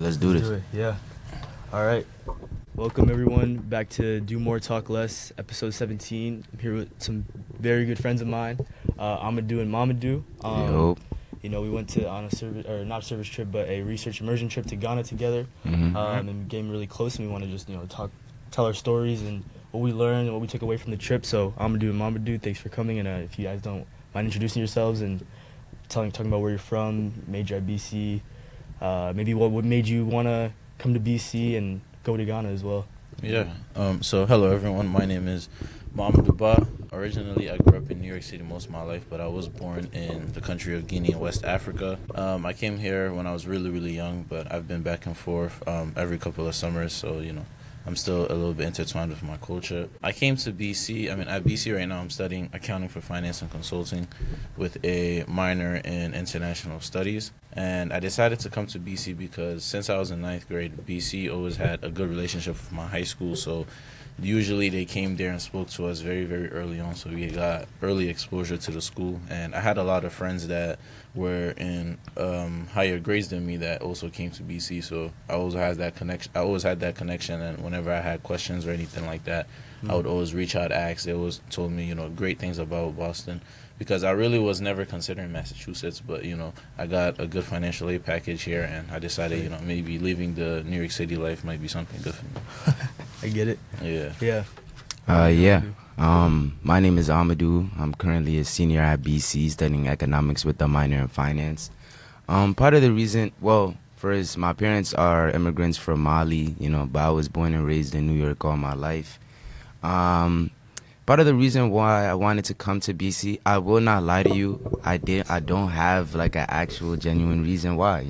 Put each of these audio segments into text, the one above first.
Let's do this. Yeah. All right. Welcome everyone back to Do More Talk Less, episode 17. I'm here with some very good friends of mine, Amadou and Mamadou. Yo. You know, we went to on a service, or not a service trip, but a research immersion trip to Ghana together, and became really close. And we want to just tell our stories and what we learned and what we took away from the trip. So Amadou and Mamadou, thanks for coming. And if you guys don't mind introducing yourselves and talking about where you're from, major at BC, maybe what made you want to come to BC and go to Ghana as well. Yeah. So hello everyone. My name is Mamadou. Originally, I grew up in New York City most of my life, but I was born in the country of Guinea in West Africa. I came here when I was really, really young, but I've been back and forth every couple of summers. So I'm still a little bit intertwined with my culture. I came to BC. At BC right now, I'm studying accounting for finance and consulting with a minor in international studies. And I decided to come to BC because since I was in ninth grade, BC always had a good relationship with my high school. So usually they came there and spoke to us very, very early on. So we got early exposure to the school. And I had a lot of friends that were in higher grades than me that also came to BC. So I always had that connection. And whenever I had questions or anything like that, I would always reach out, ask. They always told me, great things about Boston. Because I really was never considering Massachusetts, but I got a good financial aid package here, and I decided maybe leaving the New York City life might be something good for me. I get it. Yeah. My name is Amadou. I'm currently a senior at BC studying economics with a minor in finance. Part of the reason, first, my parents are immigrants from Mali, but I was born and raised in New York all my life. Part of the reason why I wanted to come to BC, I will not lie to you, I don't have like an actual genuine reason why,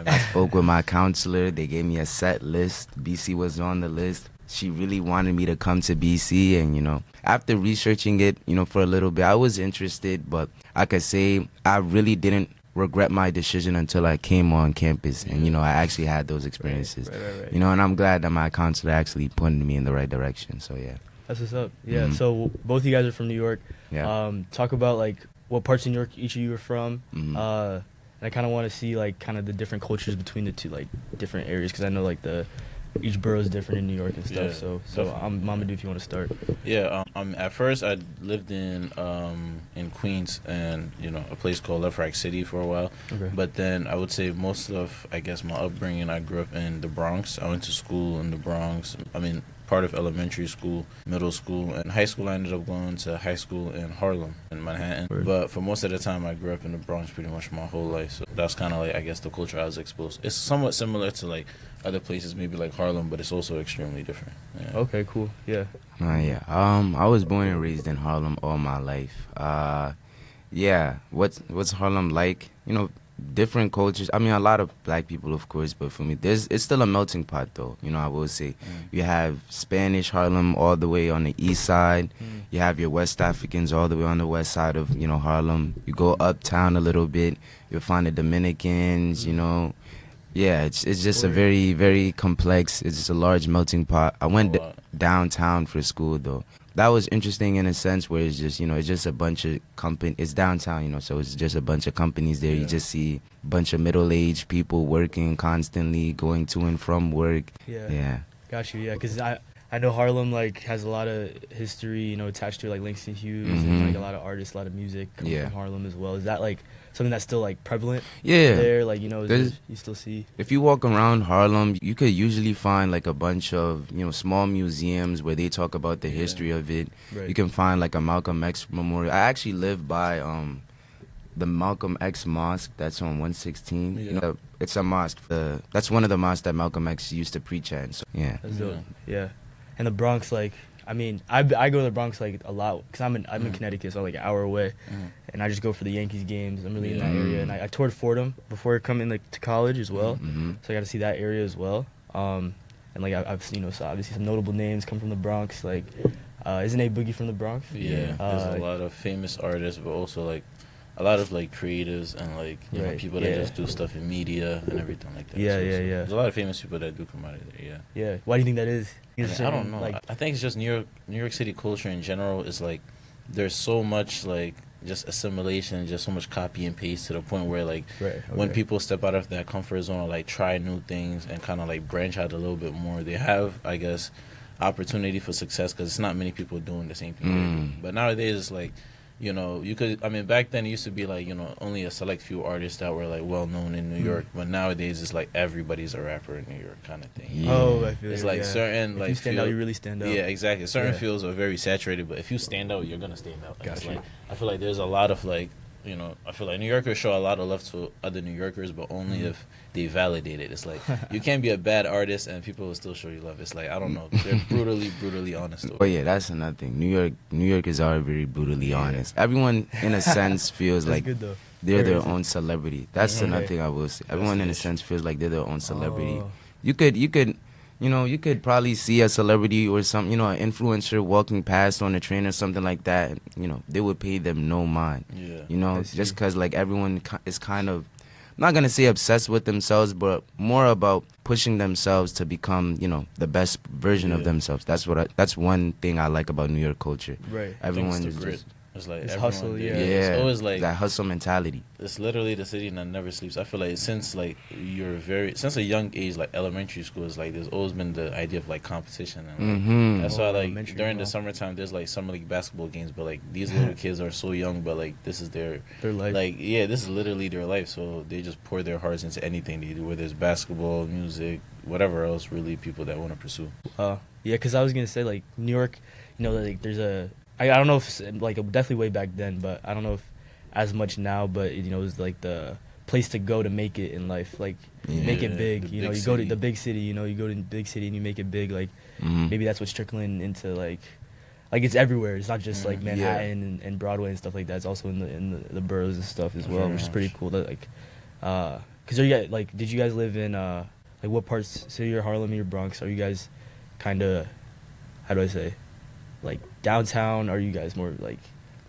I spoke with my counselor, they gave me a set list, BC was on the list. She really wanted me to come to BC, and after researching it, for a little bit, I was interested, but I could say I really didn't regret my decision until I came on campus, and I actually had those experiences. Right. And I'm glad that my counselor actually pointed me in the right direction. So yeah. That's what's up. Yeah. So both of you guys are from New York. Yeah. Talk about like what parts of New York each of you are from. And I kind of want to see like kind of the different cultures between the two, like different areas, because I know like each borough is different in New York and stuff. So Mamadou, if you want to start. Yeah. At first, I lived in Queens and a place called Left Rack City for a while. Okay. But then I would say most of my upbringing, I grew up in the Bronx. I went to school in the Bronx. Part of elementary school, middle school, and high school. I ended up going to high school in Harlem, in Manhattan. Right. But for most of the time, I grew up in the Bronx pretty much my whole life. So that's kind of like, I guess, the culture I was exposed to. It's somewhat similar to like other places, maybe like Harlem, but it's also extremely different. Yeah. Okay, cool. Yeah. I was born and raised in Harlem all my life. What's Harlem like? Different cultures. A lot of black people, of course, but for me, it's still a melting pot, though. I will say, you have Spanish Harlem all the way on the east side. You have your West Africans all the way on the west side of Harlem. You go uptown a little bit, you'll find the Dominicans. Yeah, it's just a very, very complex. It's just a large melting pot. I went downtown for school, though. That was interesting in a sense where it's just, it's just a bunch of company. It's downtown, so it's just a bunch of companies there. Yeah. You just see a bunch of middle-aged people working constantly, going to and from work. Yeah. Got you. Yeah, because I know Harlem like has a lot of history, attached to like Langston Hughes and like a lot of artists, a lot of music coming from Harlem as well. Is that like something that's still like prevalent? Yeah. There, like you still see. If you walk around Harlem, you could usually find like a bunch of small museums where they talk about the history of it. Right. You can find like a Malcolm X memorial. I actually live by the Malcolm X Mosque that's on 116. Yeah. It's a mosque. That's one of the mosques that Malcolm X used to preach at. So yeah. That's dope. Yeah. And the Bronx, like, I go to the Bronx like a lot because I'm in Connecticut, so I'm like an hour away, and I just go for the Yankees games. I'm really in that area, and I toured Fordham before coming like to college as well, so I got to see that area as well. And like I've seen, so obviously some notable names come from the Bronx, like isn't A Boogie from the Bronx? Yeah, there's a lot of famous artists, but also like a lot of like creatives and like people that just do stuff in media and everything like that. Yeah. There's a lot of famous people that do come out of there. Yeah. Why do you think that is? I don't know. I think it's just New York City culture in general is like there's so much like just assimilation, just so much copy and paste to the point where like Right. when okay. people step out of that comfort zone or like try new things and kind of like branch out a little bit more, they have, I guess, opportunity for success because it's not many people doing the same thing. They do. But nowadays, it's like, you know, you could. I mean, back then it used to be like, you know, only a select few artists that were like well known in New York. But nowadays it's like everybody's a rapper in New York kind of thing. Yeah. Oh, I feel It's you, like yeah. certain If like you stand out, field- you really stand out. Yeah, exactly. Certain Yeah. fields are very saturated, but if you stand out, you're gonna stand out. Like, it's Gotcha. like I feel like there's a lot of like, you know, I feel like New Yorkers show a lot of love to other New Yorkers, but only if they validate it. It's like you can't be a bad artist and people will still show you love. It's like I don't know. They're brutally honest. But yeah, that's another thing. New Yorkers are very brutally honest. Everyone, in a sense, feels That's like good though. they're Very their good. own celebrity. That's another Okay. thing I will say. Everyone, in a it. sense, feels like they're their own celebrity. Oh. You could, you could probably see a celebrity or some, an influencer walking past on a train or something like that. And, they would pay them no mind. Yeah. I Just see. because like everyone is kind of, I'm not gonna say obsessed with themselves, but more about pushing themselves to become, the best version of Yeah. themselves. That's one thing I like about New York culture. Right. Everyone's Thanks to grit. just, It's like It's everyone hustle, there. yeah. It's always like that hustle mentality. it's literally the city that never sleeps. I feel like since like since a young age, like elementary school is like there's always been the idea of like competition and like, Mm-hmm. that's Oh, why like elementary, during the wow. summertime there's like summer league basketball games, but like these little kids are so young, but like this is their Their life. this is literally their life. So they just pour their hearts into anything they do, whether it's basketball, music, whatever else. Really, people that want to pursue. Yeah, because I was gonna say like New York, like there's I don't know if it's, like definitely way back then, but I don't know if as much now, but it was like the place to go to make it in life, like make it Yeah, big. the You know, big you go to city. the big city. You go to the big city and you make it big. Like Mm-hmm. maybe that's what's trickling into like it's everywhere. It's not just like Mhm. Manhattan and Broadway and stuff like that. It's also in the boroughs and stuff as well, Very which is pretty much. cool. That because are you guys like did you guys live in like what parts? So you're Harlem, you're Bronx. Are you guys kind of how do I say like downtown? Are you guys more like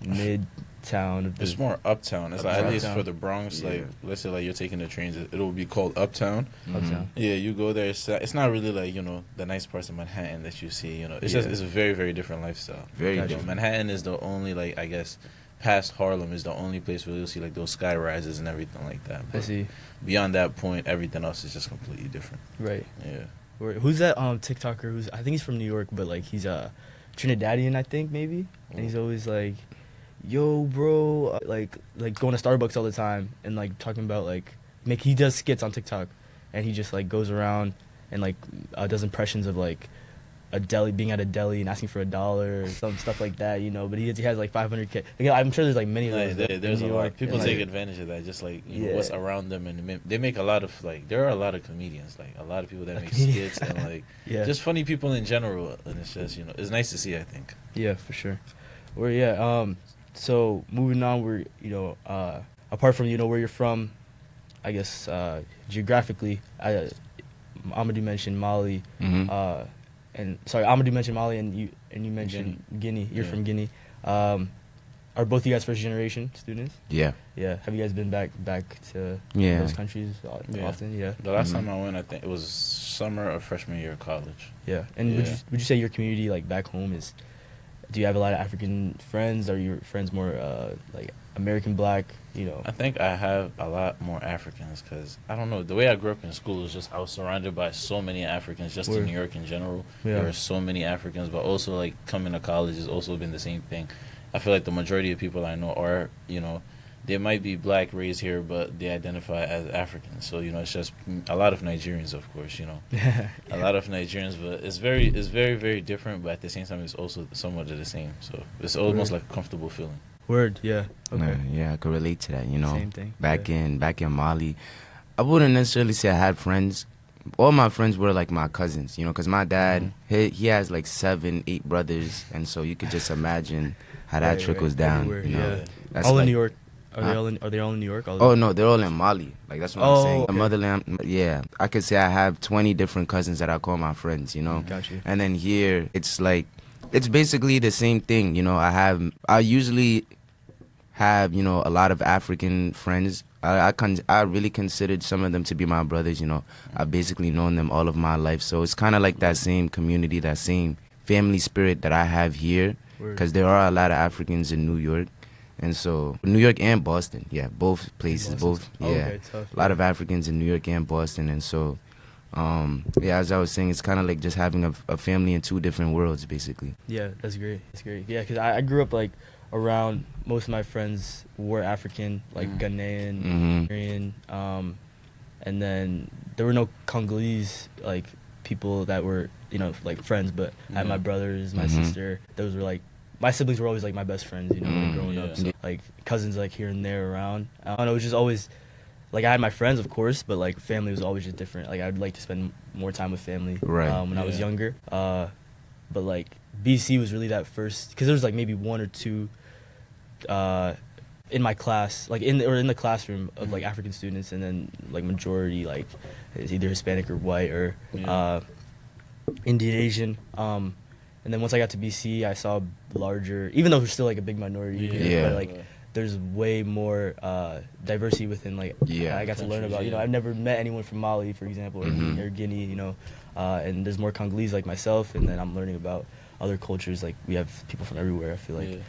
midtown? Of the, It's more uptown. It's like at least Uptown. for the Bronx. Yeah. Like let's say like you're taking the trains, it'll be called Uptown. uptown. Yeah, you go there. It's not really like the nice parts of Manhattan that you see. It's just Yeah. it's a very very different lifestyle. Very Gotcha. different. Manhattan is the only like I guess past Harlem is the only place where you'll see like those sky rises and everything like that. I But see. beyond that point, everything else is just completely different. Right. Yeah. Who's that TikToker? Who's I think he's from New York, but like he's Trinidadian, I think maybe, and he's always like, "Yo, bro," like going to Starbucks all the time and like talking about like he does skits on TikTok, and he just like goes around and like does impressions of like a deli being at a deli and asking for $1 or some stuff like that, But he has like 500K. Like, I'm sure there's like many of Like, those. in there's a New lot. York, People and, take like, advantage of that, just like Yeah. what's around them, and they make a lot of like. There are a lot of comedians, like a lot of people that make Yeah. skits and like Yeah. just funny people in general, and it's just it's nice to see. I think. Yeah, for sure. So moving on, we're apart from where you're from, I guess geographically, Amadou mentioned Mali, Mm-hmm. Amadou mentioned Mali, and you mentioned Guinea. You're Yeah. from Guinea. Are both you guys first generation students? Yeah. Yeah. Have you guys been back to Yeah. those countries Yeah. often? Yeah. The last Mhm. time I went, I think it was summer of freshman year of college. Yeah. And Yeah. would you say your community like back home is? Do you have a lot of African friends? Are your friends more like American Black? I think I have a lot more Africans because I don't know, the way I grew up in school is just I was surrounded by so many Africans just Word. in New York in general. Yeah. There are so many Africans, but also like coming to college has also been the same thing. I feel like the majority of people I know are they might be black raised here, but they identify as Africans. So it's just a lot of Nigerians, of course. A lot of Nigerians, but it's very very different. But at the same time, it's also somewhat of the same. So it's almost Word. like a comfortable feeling. Word, yeah. Okay. Yeah, I could relate to that. Same thing. Back yeah. in Mali, I wouldn't necessarily say I had friends. All my friends were like my cousins, because my dad he has like 7, 8 brothers, and so you could just imagine how that Right, trickles right. down. Everywhere, Yeah. That's all like, in New York. Are Huh? they all in New York? Oh no, they're all in Mali. Like that's what I'm saying. okay. The motherland. Yeah, I could say I have 20 different cousins that I call my friends. Got you. And then here it's like it's basically the same thing. I usually have a lot of African friends. I really considered some of them to be my brothers. I've basically known them all of my life, so it's kind of like that same community, that same family spirit that I have here, Word. because there are a lot of Africans in New York, And so New York and Boston, yeah, both places, both, yeah. Okay, tough. A lot of Africans in New York and Boston, and so, yeah, as I was saying, it's kind of like just having a family in two different worlds, basically. Yeah, that's great. That's great. Yeah, because I grew up like around most of my friends were African, like Ghanaian, Nigerian, and then there were no Congolese like people that were like friends, but I had my brothers, my sister. Those were like my siblings were always like my best friends, when growing up. So, like cousins like here and there around. I don't know, it was just always like I had my friends, of course, but like family was always just different. Like I'd like to spend more time with family when I was younger. But like BC was really that first, because there was like maybe one or two in my class, like in the classroom of like African students, and then like majority like is either Hispanic or white or Indian, Asian. And then once I got to BC, I saw larger, even though we're still like a big minority, but like there's way more diversity within like I got to learn about. I've never met anyone from Mali, for example, or Guinea. And there's more Congolese like myself, and then I'm learning about other cultures. Like we have people from everywhere. I feel like.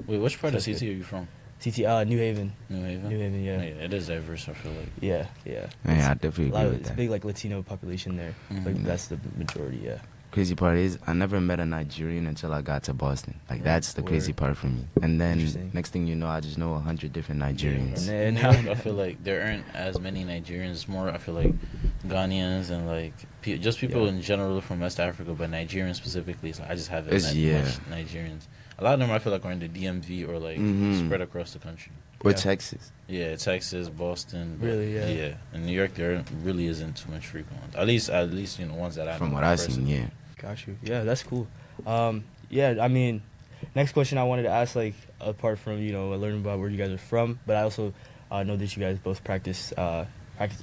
Wait, which part of CT are you from? CT, New Haven. New Haven. New Haven, yeah. It is diverse. I feel like. Yeah. I definitely agree with It's that. big like Latino population there. Like that's the majority. Yeah. Crazy part is I never met a Nigerian until I got to Boston. Like that's the crazy part for me. And then next thing you know, I just know 100 different Nigerians. And I feel like there aren't as many Nigerians. More, I feel like Ghanaians and like just people in general from West Africa, but Nigerians specifically. So I just haven't met much Nigerians. A lot of them I feel like are in the DMV or like spread across the country. Or Texas. Yeah, Texas, Boston. Really, yeah. Yeah, in New York there really isn't too much frequent ones. At least ones that I know. From what I've seen, yeah. Got you. Yeah, that's cool. Yeah, I mean, next question I wanted to ask, like, apart from learning about where you guys are from, but I also know that you guys both practice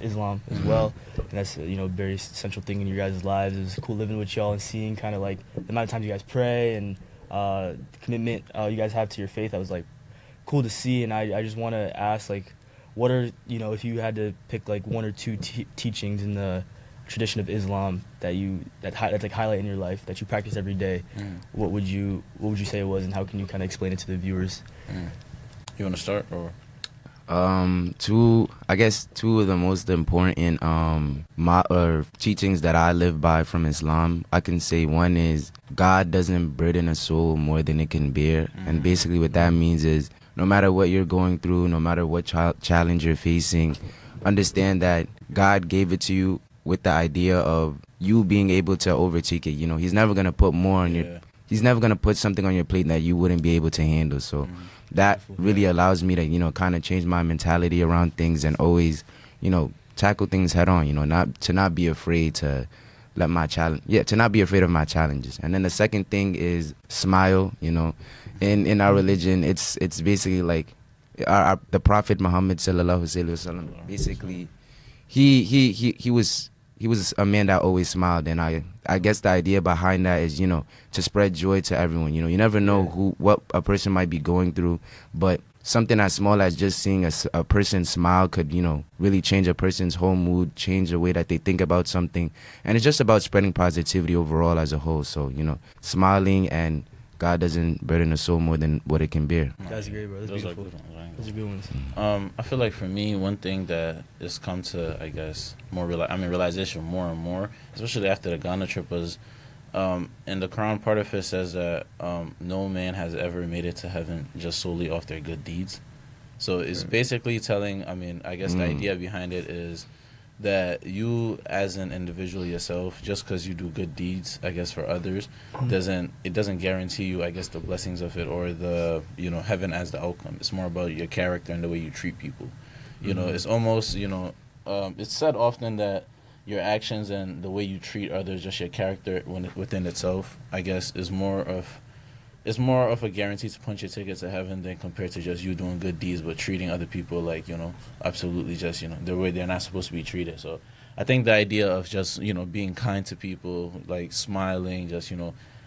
Islam as well, and that's a very central thing in your guys' lives. It's cool living with y'all and seeing kind of like the amount of times you guys pray and the commitment you guys have to your faith. That was like cool to see, and I just want to ask, like, what are if you had to pick like one or two teachings in the tradition of Islam that's like highlight in your life that you practice every day, what would you say it was, and how can you kind of explain it to the viewers? You want to start or? Two of the most important teachings that I live by from Islam, I can say one is God doesn't burden a soul more than it can bear. And basically what that means is no matter what you're going through, no matter what challenge you're facing, understand that God gave it to you with the idea of you being able to overtake it. He's never going to put more on your, he's never going to put something on your plate that you wouldn't be able to handle. So that really allows me to, kind of change my mentality around things and always, tackle things head on, not be afraid to let my to not be afraid of my challenges. And then the second thing is smile. In our religion, it's basically like the Prophet Muhammad sallallahu alaihi wasallam, basically he was a man that always smiled, and I guess the idea behind that is to spread joy to everyone. You never know what a person might be going through, but something as small as just seeing a person smile could really change a person's whole mood, change the way that they think about something. And it's just about spreading positivity overall as a whole. So smiling, and God doesn't burden a soul more than what it can bear. That's great, bro. That's Those beautiful. are good ones, right? Those are good ones. I feel like for me, one thing that has come to, I guess, realization more and more, especially after the Ghana trip, was in the Quran, part of it says that no man has ever made it to heaven just solely off their good deeds. So it's basically telling, I guess the idea behind it is that you as an individual yourself, just because you do good deeds, I guess, for others, doesn't guarantee you, I guess, the blessings of it or the heaven as the outcome. It's more about your character and the way you treat people. It's almost it's said often that your actions and the way you treat others, just your character within itself, I guess, is more of a guarantee to punch your ticket to heaven than compared to just you doing good deeds but treating other people like, absolutely just, the way they're not supposed to be treated. So I think the idea of just, being kind to people, like smiling, just,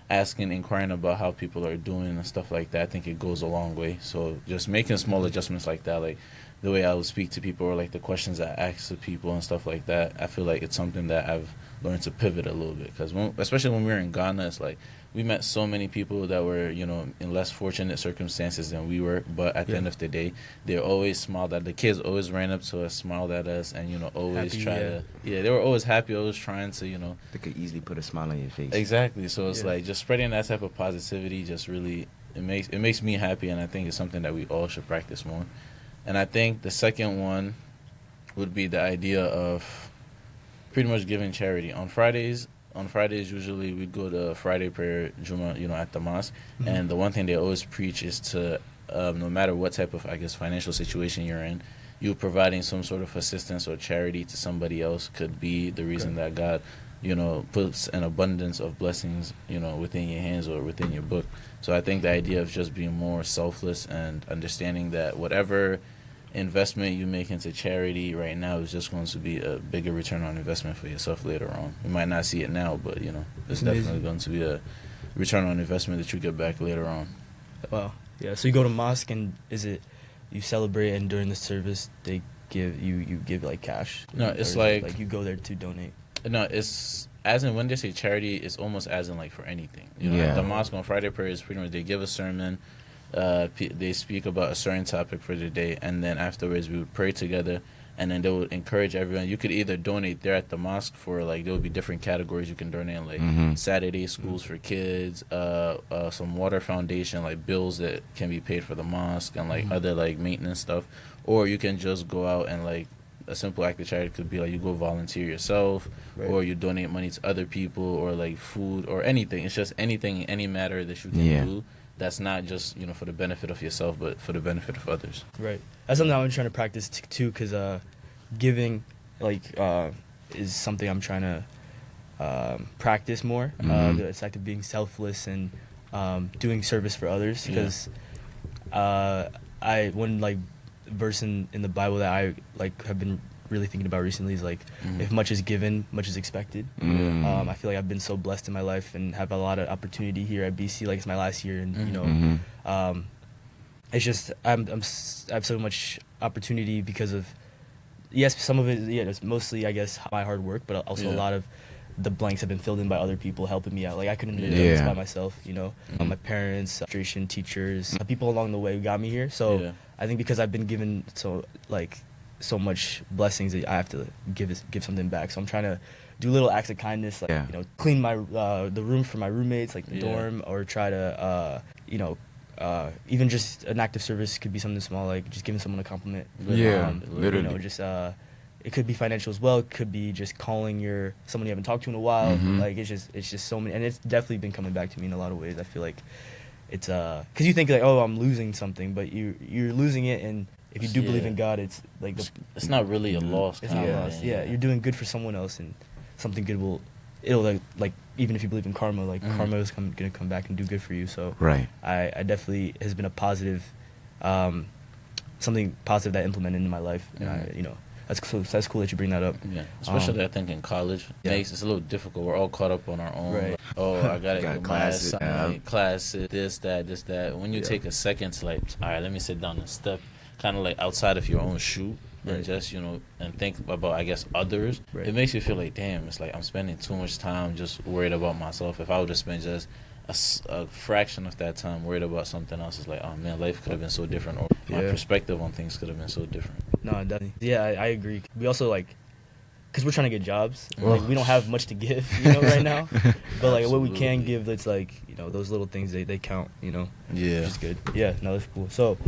asking, inquiring about how people are doing and stuff like that, I think it goes a long way. So just making small adjustments like that, like the way I would speak to people or like the questions I ask of people and stuff like that. I feel like it's something that I've learned to pivot a little bit because especially when we were in Ghana, it's like we met so many people that were, you know, in less fortunate circumstances than we were. But at the end of the day, they always smiled at the kids. Always ran up to us, smiled at us, and you know, always they were always happy, always trying to, you know. They could easily put a smile on your face. Exactly. So it's like just spreading that type of positivity. Just really, it makes me happy, and I think it's something that we all should practice more. And I think the second one would be the idea of pretty much giving charity on Fridays. On Fridays, usually we go to Friday prayer, Juma, you know, at the mosque. Mm-hmm. And the one thing they always preach is to, no matter what type of, I guess, financial situation you're in, you providing some sort of assistance or charity to somebody else could be the reason that God, you know, puts an abundance of blessings, you know, within your hands or within your book. So I think the idea of just being more selfless and understanding that whatever investment you make into charity right now is just going to be a bigger return on investment for yourself later on. You might not see it now, but you know, it's definitely going to be a return on investment that you get back later on. Wow. Yeah. So you go to mosque, and is it you celebrate, and during the service they give you give like cash? No, it's like you go there to donate. No, it's as in when they say charity, it's almost as in like for anything. You know, at the mosque on Friday prayer is pretty much they give a sermon. They speak about a certain topic for the day, and then afterwards we would pray together, and then they would encourage everyone. You could either donate there at the mosque for like there would be different categories you can donate, like Saturday schools for kids, some water foundation, like bills that can be paid for the mosque, and like other like maintenance stuff, or you can just go out and like a simple act of charity could be like you go volunteer yourself, or you donate money to other people, or like food or anything. It's just anything, any matter that you can do. That's not just, you know, for the benefit of yourself, but for the benefit of others. Right. That's something I'm trying to practice too, because giving, like, is something I'm trying to practice more. The act of being selfless and doing service for others. Because one like verse in the Bible that I like have been really thinking about recently is like, if much is given, much is expected. I feel like I've been so blessed in my life and have a lot of opportunity here at BC. Like, it's my last year, and you know, it's just I have so much opportunity because of some of it. It's mostly, I guess, my hard work, but also a lot of the blanks have been filled in by other people helping me out. Like, I couldn't have done this by myself. You know, my parents, administration, teachers, people along the way who got me here. So I think because I've been given so much blessings that I have to give something back. So I'm trying to do little acts of kindness, like you know, clean my the room for my roommates, like the dorm, or try to you know, even just an act of service could be something small, like just giving someone a compliment. Literally. You know, just it could be financial as well. It could be just calling someone you haven't talked to in a while. Like, it's just so many, and it's definitely been coming back to me in a lot of ways. I feel like it's because you think like, oh, I'm losing something, but you're losing it, and if you do believe in God, it's like it's not really a loss. It's not a loss. Yeah, you're doing good for someone else, and something good it'll like even if you believe in karma, like karma is gonna come back and do good for you. So I definitely has been a positive, something positive that I implemented in my life. And you know, that's cool that you bring that up. Yeah, especially I think in college, it's a little difficult. We're all caught up on our own. Right. Like, oh, I gotta do class, class, this, that. When you take a second to like, all right, let me sit down and step kind of like outside of your own shoe and just, you know, and think about, I guess, others. It makes you feel like, damn, it's like I'm spending too much time just worried about myself. If I would just spend just a fraction of that time worried about something else, it's like, oh man, life could have been so different, or my perspective on things could have been so different. No, definitely. Yeah, I agree. We also like, because we're trying to get jobs, like we don't have much to give, you know, right now. But like what we can give, it's like, you know, those little things, they count, you know. Yeah. Which is good. Yeah, no, that's cool. So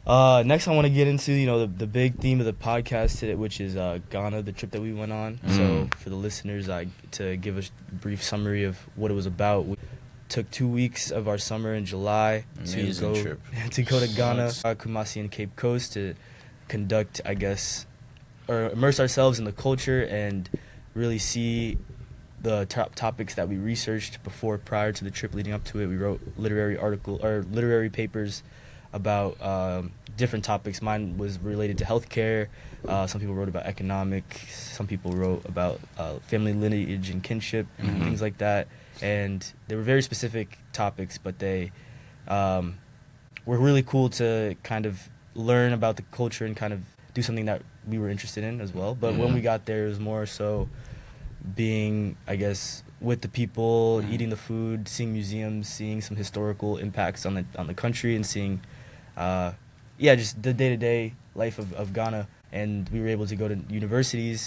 next I want to get into, you know, the big theme of the podcast today, which is Ghana, the trip that we went on. So for the listeners, to give a brief summary of what it was about. We took 2 weeks of our summer in July to go to Ghana, Kumasi, and Cape Coast to conduct, I guess, or immerse ourselves in the culture and really see the top topics that we researched prior to the trip. Leading up to it, we wrote literary papers about different topics. Mine was related to healthcare. Some people wrote about economics. Some people wrote about family lineage and kinship, things like that. And they were very specific topics, but they were really cool to kind of learn about the culture and kind of do something that we were interested in as well. But when we got there, it was more so being, I guess, with the people, eating the food, seeing museums, seeing some historical impacts on the country, and seeing, just the day-to-day life of Ghana. And we were able to go to universities,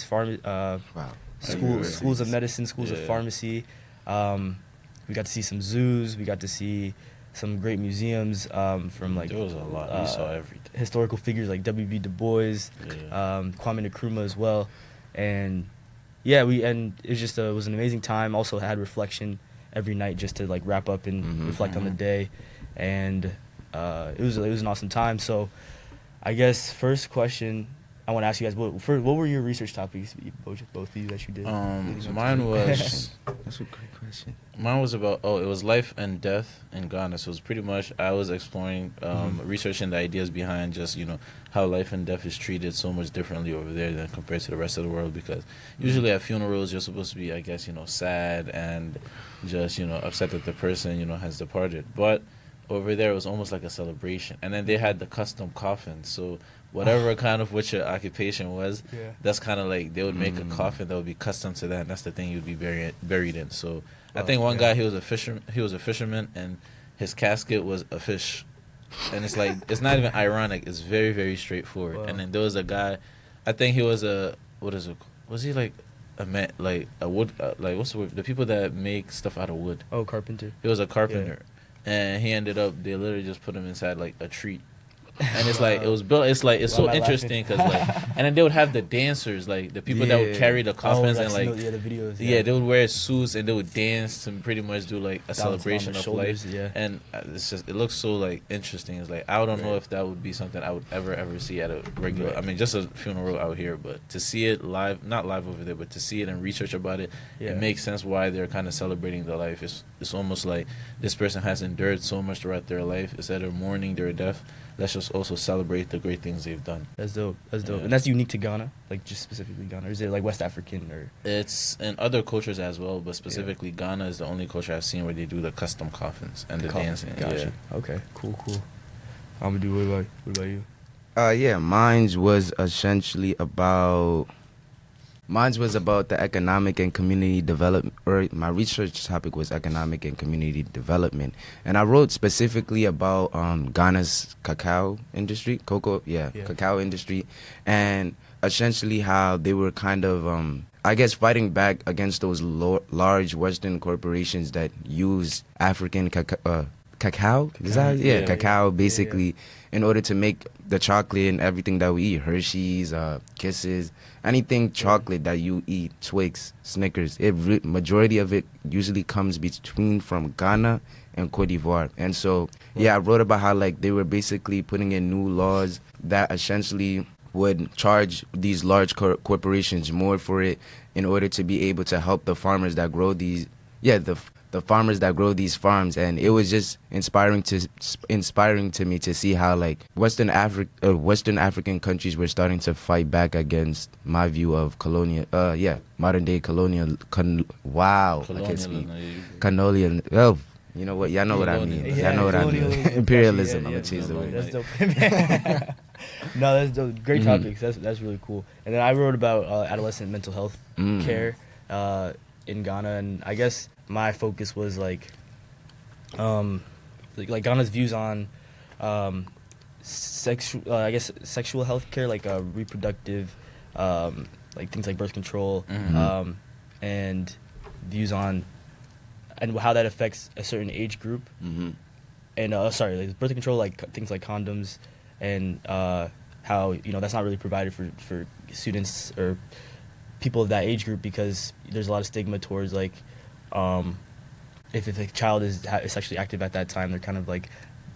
schools of medicine, schools of pharmacy. We got to see some zoos. We got to see some great museums from like there was a lot. We saw everything. Historical figures like W.B. Du Bois, Kwame Nkrumah as well, and it was just it was an amazing time. Also had reflection every night just to like wrap up and reflect on the day, and it was an awesome time. So, I guess first question I want to ask you guys, what were your research topics, both of you, that you did? Mine was That's a great question. Mine was about it was life and death in Ghana. So it was pretty much I was exploring, researching the ideas behind just how life and death is treated so much differently over there than compared to the rest of the world. Because usually at funerals you're supposed to be, I guess, sad and just upset that the person has departed. But over there it was almost like a celebration, and then they had the custom coffin. So whatever kind of what your occupation was, that's kind of like they would make a coffin that would be custom to that, and that's the thing you'd be buried in. So I think one guy, he was a fisherman, and his casket was a fish, and it's like it's not even ironic. It's very, very straightforward. Wow. And then there was a guy, I think he was was he like a man, like a wood, like what's the word? The people that make stuff out of wood. Oh, carpenter. He was a carpenter, and he ended up, they literally just put him inside like a tree. And it's like it was built. It's like it's so interesting because and then they would have the dancers, like the people that would carry the coffins, and like the videos. They would wear suits and they would dance to pretty much do like a celebration of life. And it looks so like interesting. It's like I don't know if that would be something I would ever see at a regular. I mean, just a funeral out here, but to see it live, not live over there, but to see it and research about it, it makes sense why they're kind of celebrating the life. It's almost like this person has endured so much throughout their life. Instead of mourning their death, let's just also celebrate the great things they've done. That's dope. And that's unique to Ghana, like just specifically Ghana, or is it like West African or? It's in other cultures as well, but specifically Ghana is the only culture I've seen where they do the custom coffins and the dancing. Gotcha. Okay. Cool. Amadou, what about you? Mine was essentially about. Mine was about the economic and community development, or my research topic was economic and community development. And I wrote specifically about Ghana's cacao industry, cacao industry, and essentially how they were kind of, fighting back against those large Western corporations that use African cacao. Cacao, basically, in order to make the chocolate and everything that we eat, Hershey's, Kisses, anything chocolate that you eat, Twix, Snickers, majority of it usually comes from Ghana and Cote d'Ivoire. And so, I wrote about how like they were basically putting in new laws that essentially would charge these large corporations more for it in order to be able to help the farmers that grow these, the farmers that grow these farms. And it was just inspiring to me to see how like Western African countries were starting to fight back against my view of modern day colonial. I can't speak. Colonial. Well, you know what? Y'all know what I mean. Y'all know what I mean. Imperialism. I'm gonna change the word. That's dope. No, that's dope. Great topics. That's really cool. And then I wrote about adolescent mental health care in Ghana, and I guess my focus was like Ghana's views on sexual health care, like reproductive, like things like birth control, and views on and how that affects a certain age group, and like birth control, like things like condoms, and how that's not really provided for students or people of that age group, because there's a lot of stigma towards like if a child is sexually active at that time, they're kind of like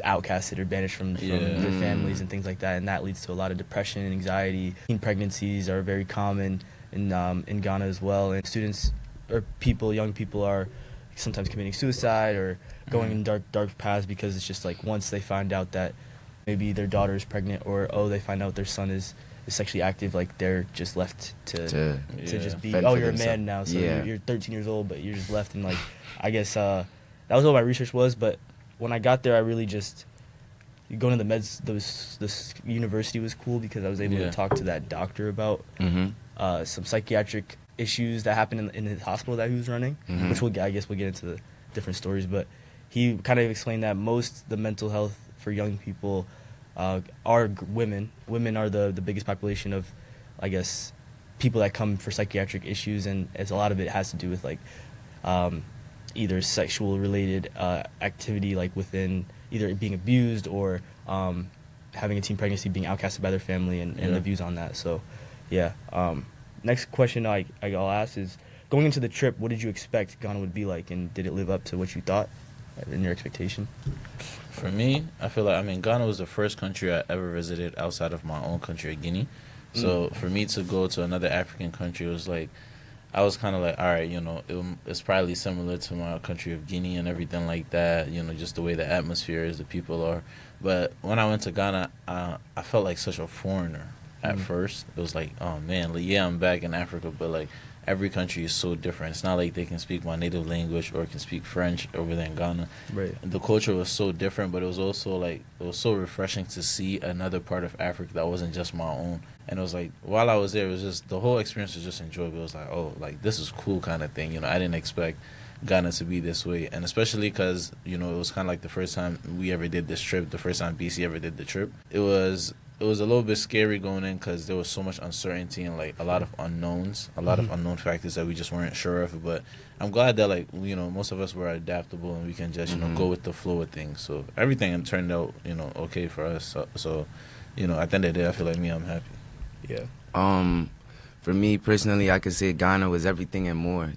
outcasted or banished from their families and things like that, and that leads to a lot of depression and anxiety. Teen pregnancies are very common in Ghana as well, and students or young people are sometimes committing suicide or going in dark paths because it's just like once they find out that maybe their daughter is pregnant, or they find out their son is sexually active, like they're just left to just be you're a man now, so you're 13 years old, but you're just left. And like I guess that was what my research was. But when I got there, I really just going to the meds, this university was cool because I was able to talk to that doctor about some psychiatric issues that happened in his hospital that he was running, which I guess we'll get into the different stories. But he kind of explained that most the mental health for young people are women. Women are the biggest population of, I guess, people that come for psychiatric issues, and as a lot of it has to do with like either sexual related activity, like within either being abused or having a teen pregnancy, being outcasted by their family, and the views on that. So, yeah. Next question I'll ask is, going into the trip, what did you expect Ghana would be like, and did it live up to what you thought in your expectation? For me, I feel like, Ghana was the first country I ever visited outside of my own country of Guinea. So for me to go to another African country, it was like, I was kind of like, all right, it's probably similar to my country of Guinea and everything like that, just the way the atmosphere is, the people are. But when I went to Ghana, I felt like such a foreigner at first. It was like, oh man, like, yeah, I'm back in Africa, but like every country is so different. It's not like they can speak my native language or can speak French over there in Ghana. Right. The culture was so different, but it was also like, it was so refreshing to see another part of Africa that wasn't just my own. And it was like, while I was there, it was just, the whole experience was just enjoyable. It was like, oh, like, this is cool kind of thing. I didn't expect Ghana to be this way. And especially because, it was kind of like the first time we ever did this trip, the first time BC ever did the trip. It was a little bit scary going in because there was so much uncertainty and, like, a lot of unknowns, a lot of unknown factors that we just weren't sure of. But I'm glad that, like, most of us were adaptable and we can just, go with the flow of things. So everything turned out, okay for us. So, at the end of the day, I feel like I'm happy. Yeah. For me personally, I could say Ghana was everything and more.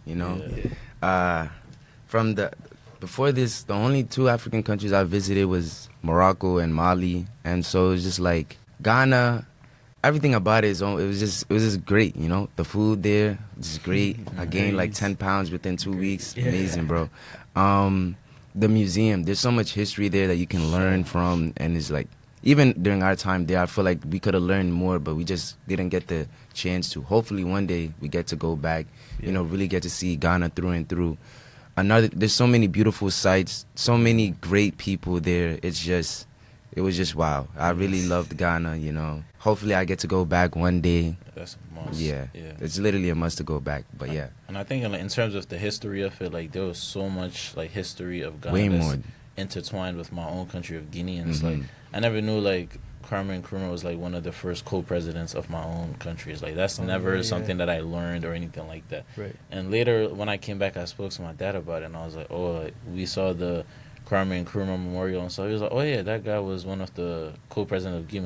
Before this, the only two African countries I visited was Morocco and Mali, and so it was just like Ghana. Everything about it was just great. The food there was great. I gained like 10 pounds within 2 weeks. Amazing, bro. The museum, there's so much history there that you can learn from, and it's like, even during our time there, I feel like we could have learned more, but we just didn't get the chance to. Hopefully one day we get to go back, really get to see Ghana through and through. There's so many beautiful sights, so many great people there. It was just wow. I really loved Ghana, Hopefully I get to go back one day. That's a must. Yeah. It's literally a must to go back, but yeah. And I think in terms of the history of it, like, there was so much, like, history of Ghana way that's more intertwined with my own country of Guinea. And it's like, I never knew, like, Kwame Nkrumah was, like, one of the first co-presidents of my own country. It's like, that's never something that I learned or anything like that. Right. And later, when I came back, I spoke to my dad about it, and I was like, oh, like, we saw the Kwame Nkrumah Memorial, and so he was like, oh yeah, that guy was one of the co-presidents of Guinea.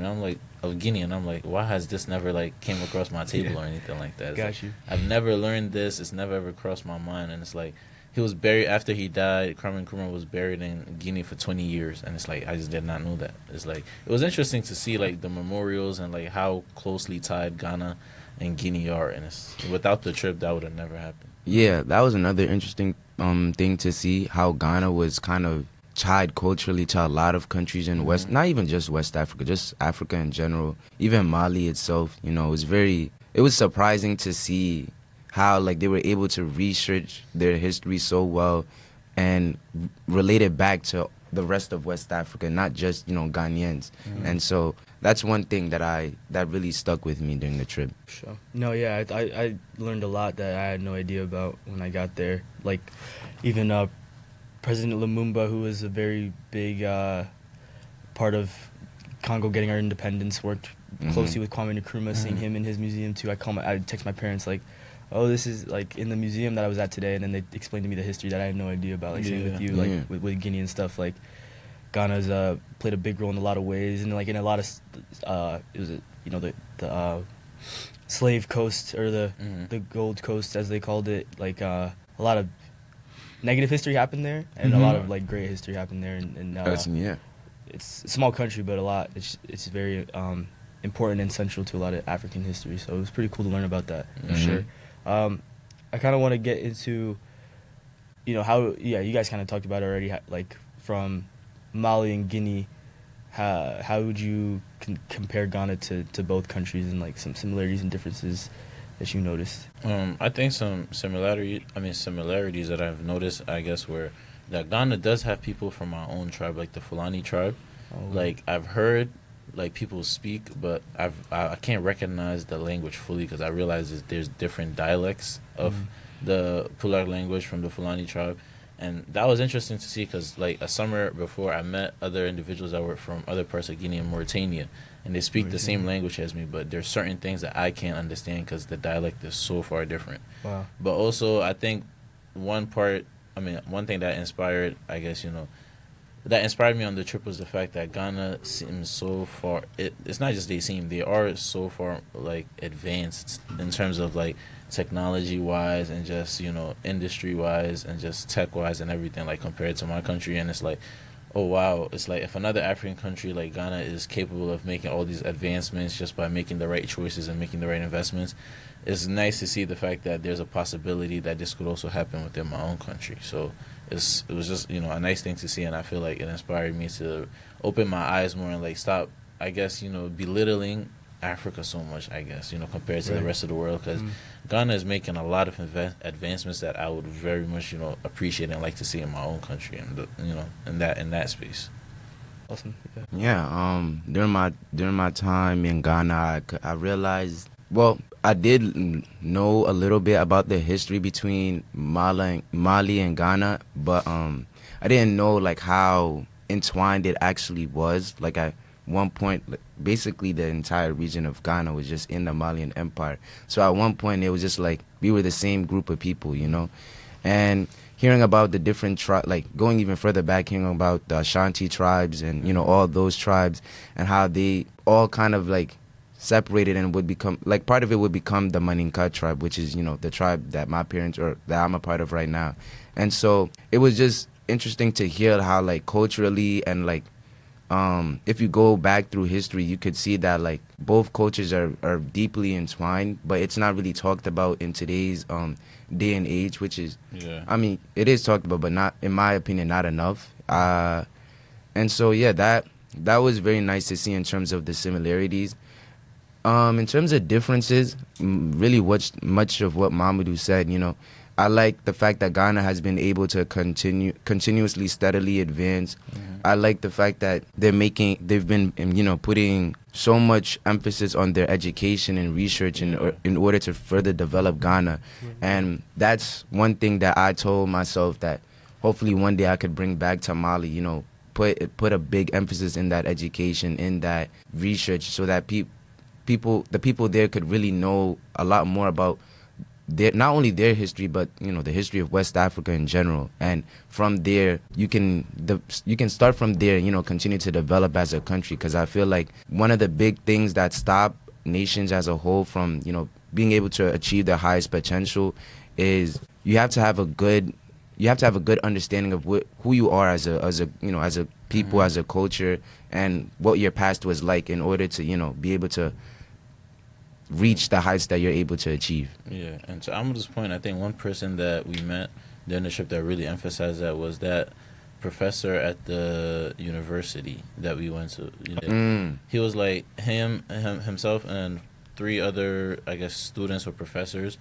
And I'm like, why has this never, like, came across my table or anything like that? It's like, I've never learned this. It's never ever crossed my mind. And it's like, he was buried after he died. Kwame Nkrumah was buried in Guinea for 20 years, and it's like, I just did not know that. It's like, it was interesting to see, like, the memorials and, like, how closely tied Ghana and Guinea are, and without the trip, that would have never happened. Yeah, that was another interesting thing to see, how Ghana was kind of tied culturally to a lot of countries in West, not even just West Africa, just Africa in general. Even Mali itself, it was surprising to see how, like, they were able to research their history so well and relate it back to the rest of West Africa, not just, Ghanaians. And so that's one thing that really stuck with me during the trip. Sure. No, yeah, I learned a lot that I had no idea about when I got there. Like, even President Lumumba, who was a very big part of Congo getting our independence, worked closely with Kwame Nkrumah, seeing him in his museum too. I text my parents, like, oh, this is, like, in the museum that I was at today, and then they explained to me the history that I had no idea about. Like, same with you, like, with Guinea and stuff. Like, Ghana's played a big role in a lot of ways, and, like, in a lot of, it was, the slave coast, or the Gold Coast, as they called it. Like, a lot of negative history happened there, and a lot of, like, great history happened there. And it's a small country, but it's very important and central to a lot of African history. So it was pretty cool to learn about that, for sure. I kind of want to get into, how, you guys kind of talked about it already, like, from Mali and Guinea, how would you compare Ghana to both countries, and, like, some similarities and differences that you noticed? I think some similarities that I've noticed, I guess, were that Ghana does have people from our own tribe, like the Fulani tribe. Like I've heard like people speak, but I can't recognize the language fully because I realize that there's different dialects of the Pular language from the Fulani tribe. And that was interesting to see because, like, a summer before, I met other individuals that were from other parts of Guinea and Mauritania, and they speak the same language as me, but there's certain things that I can't understand because the dialect is so far different. Wow. But also, I think one thing that inspired, I guess, that inspired me on the trip was the fact that Ghana seems so far. It's not just they are so far like advanced in terms of like technology wise and just industry wise and just tech wise and everything like compared to my country. And it's like, oh wow, it's like if another African country like Ghana is capable of making all these advancements just by making the right choices and making the right investments, it's nice to see the fact that there's a possibility that this could also happen within my own country. So it was just a nice thing to see, and I feel like it inspired me to open my eyes more and like stop, I guess, belittling Africa so much, I guess, compared to the rest of the world, because Ghana is making a lot of advancements that I would very much appreciate and like to see in my own country, and in that space. Awesome. Yeah. During my time in Ghana, I realized. Well, I did know a little bit about the history between Mali and Ghana, but I didn't know like how entwined it actually was. Like at one point, basically the entire region of Ghana was just in the Malian Empire. So at one point, it was just like we were the same group of people, and hearing about the different tribes, like going even further back, hearing about the Ashanti tribes and all those tribes and how they all kind of like separated and would become like part of it would become the Maninka tribe, which is the tribe that my parents or that I'm a part of right now. And so it was just interesting to hear how like culturally and like if you go back through history, you could see that like both cultures are deeply entwined, but it's not really talked about in today's day and age, which is I mean it is talked about, but not, in my opinion, not enough. And so that was very nice to see in terms of the similarities. In terms of differences, really much of what Mamadou said, I like the fact that Ghana has been able to continuously, steadily advance. I like the fact that they've been, putting so much emphasis on their education and research in order to further develop Ghana. And that's one thing that I told myself that hopefully one day I could bring back to Mali, put a big emphasis in that education, in that research, so that the people there could really know a lot more about not only their history, but the history of West Africa in general. And from there, you can start from there, continue to develop as a country. Because I feel like one of the big things that stop nations as a whole from being able to achieve their highest potential is you have to have a good understanding of who you are as a people, as a culture, and what your past was like in order to be able to reach the heights that you're able to achieve. Yeah, and to Amadou's point, I think one person that we met during the trip that really emphasized that was that professor at the university that we went to. He was like himself and 3 other, I guess, students or professors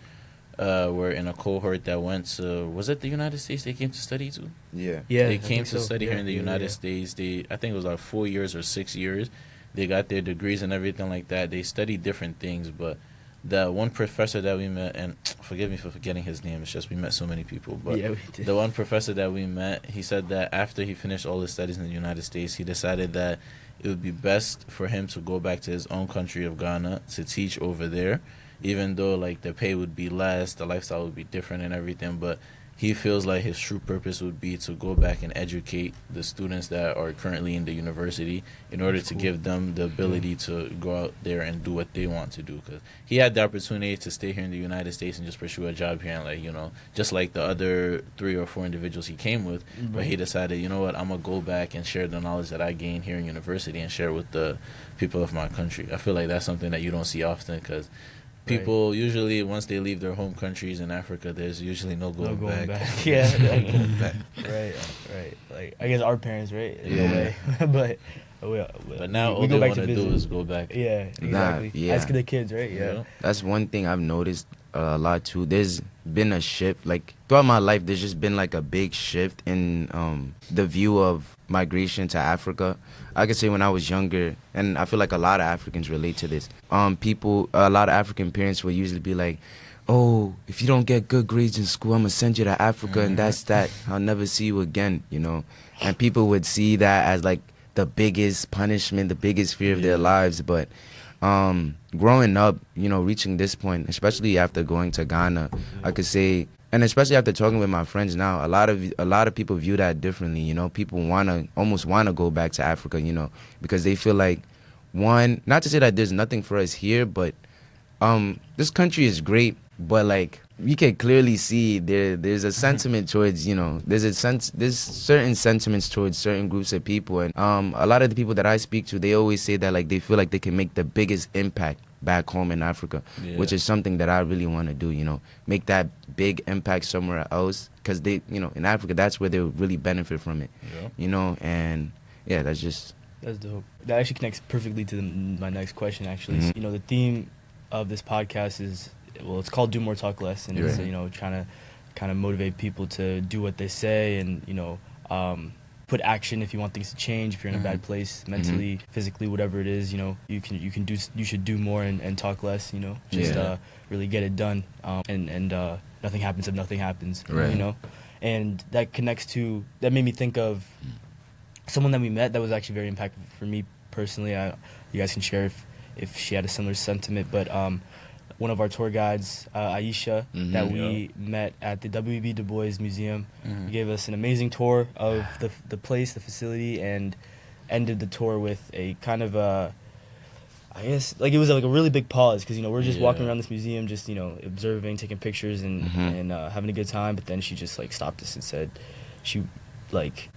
were in a cohort that went to, was it the United States they came to study to? Yeah. They came to study here in the United States. I think it was like 4 years or 6 years. They got their degrees and everything like that. They studied different things, but the one professor that we met, and forgive me for forgetting his name, it's just we met so many people, but we did. The one professor that we met, he said that after he finished all his studies in the United States, he decided that it would be best for him to go back to his own country of Ghana to teach over there, even though like the pay would be less, the lifestyle would be different and everything, but he feels like his true purpose would be to go back and educate the students that are currently in the university in order to give them the ability to go out there and do what they want to do. Because he had the opportunity to stay here in the United States and just pursue a job here, and like just like the other 3 or 4 individuals he came with. But he decided, I'm gonna go back and share the knowledge that I gained here in university and share it with the people of my country. I feel like that's something that you don't see often, because people usually, once they leave their home countries in Africa, there's usually no going back. Yeah. Going back. Right. Like, I guess our parents, right? In Yeah. a way. But now all we they go back want to to do visit. is go back. Yeah, exactly. yeah. Ask the kids, right? Yeah. That's one thing I've noticed a lot too. There's been a shift, like throughout my life, there's just been like a big shift in the view of migration to Africa. I could say when I was younger, and I feel like a lot of Africans relate to this. A lot of African parents will usually be like, "Oh, if you don't get good grades in school, I'm gonna send you to Africa, and that's that. I'll never see you again." And people would see that as like the biggest punishment, the biggest fear of their lives. But growing up, reaching this point, especially after going to Ghana, I could say, and especially after talking with my friends now, a lot of people view that differently. People almost wanna go back to Africa, because they feel like, one, not to say that there's nothing for us here, but this country is great, but like we can clearly see there's a sentiment towards, there's certain sentiments towards certain groups of people, and a lot of the people that I speak to, they always say that like they feel like they can make the biggest impact back home in Africa, which is something that I really want to do, make that big impact somewhere else, because they, in Africa, that's where they'll really benefit from it, and yeah, that's dope. That actually connects perfectly to my next question, actually. So, the theme of this podcast is, it's called Do More, Talk Less, and it's, trying to kind of motivate people to do what they say, and, put action if you want things to change, if you're in a bad place mentally, physically, whatever it is, you should do more and talk less, really get it done, and nothing happens if nothing happens, and that made me think of someone that we met that was actually very impactful for me personally. You guys can share if she had a similar sentiment, but one of our tour guides, Aisha, that we met at the W.E.B. Du Bois Museum. He gave us an amazing tour of the place, the facility, and ended the tour with a kind of I guess, like, it was like a really big pause, because, we're just walking around this museum, just, observing, taking pictures, and having a good time. But then she just, like, stopped us and said,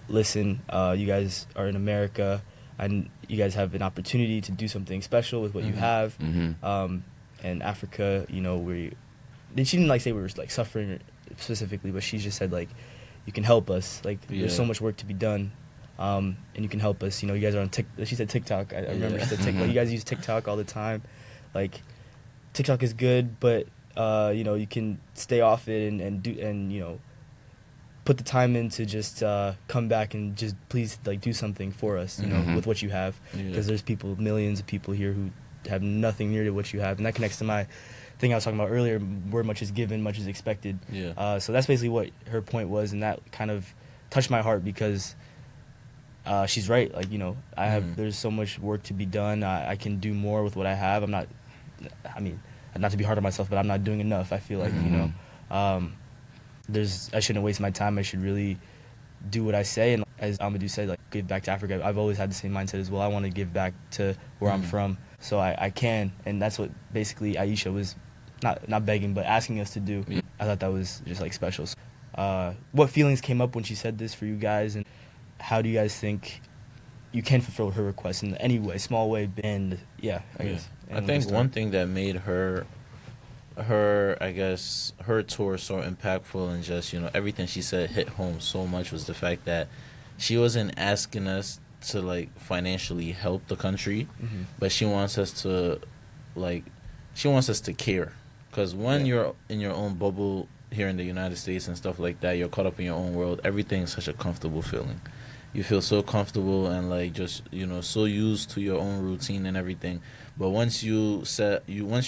listen, you guys are in America, and you guys have an opportunity to do something special with what you have. And Africa, she didn't like say we were like suffering specifically, but she just said, like, you can help us. Like, there's so much work to be done, and you can help us. You guys are on she said TikTok. I remember she said TikTok. You guys use TikTok all the time. Like, TikTok is good, but you can stay off it and put the time in to just come back and just please, like, do something for us, with what you have, because there's millions of people here who have nothing near to what you have, and that connects to my thing I was talking about earlier, where much is given, much is expected. So that's basically what her point was, and that kind of touched my heart, because she's right. Like, there's so much work to be done. I can do more with what I have. Not to be hard on myself, but I'm not doing enough. I feel like, I shouldn't waste my time. I should really do what I say, and as Amadou said, like, give back to Africa. I've always had the same mindset as well. I want to give back to where I'm from, so I can, and that's what basically Aisha was not begging, but asking us to do. I thought that was just, like, special. So, what feelings came up when she said this for you guys, and how do you guys think you can fulfill her request in any way, small way? And I guess. I think one thing that made her I guess her tour so impactful, and just everything she said hit home so much, was the fact that she wasn't asking us to, like, financially help the country, but she wants us to care, because when you're in your own bubble here in the United States and stuff like that, you're caught up in your own world. Everything's such a comfortable feeling. You feel so comfortable and, like, just so used to your own routine and everything. But once you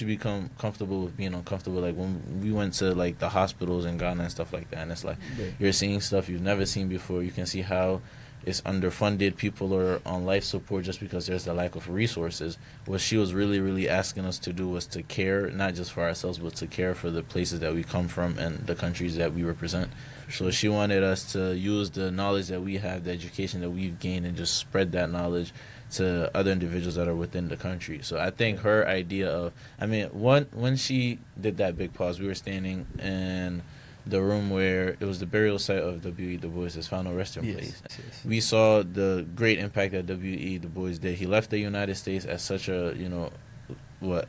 become comfortable with being uncomfortable, like when we went to, like, the hospitals in Ghana and stuff like that, and it's like you're seeing stuff you've never seen before. You can see how it's underfunded. People are on life support just because there's the lack of resources. What she was really, really asking us to do was to care, not just for ourselves, but to care for the places that we come from and the countries that we represent. So she wanted us to use the knowledge that we have, the education that we've gained, and just spread that knowledge to other individuals that are within the country. So I think her idea of, when she did that big pause, we were standing in the room where it was the burial site of W.E. Du Bois' final resting place. Yes. We saw the great impact that W.E. Du Bois did. He left the United States at such a,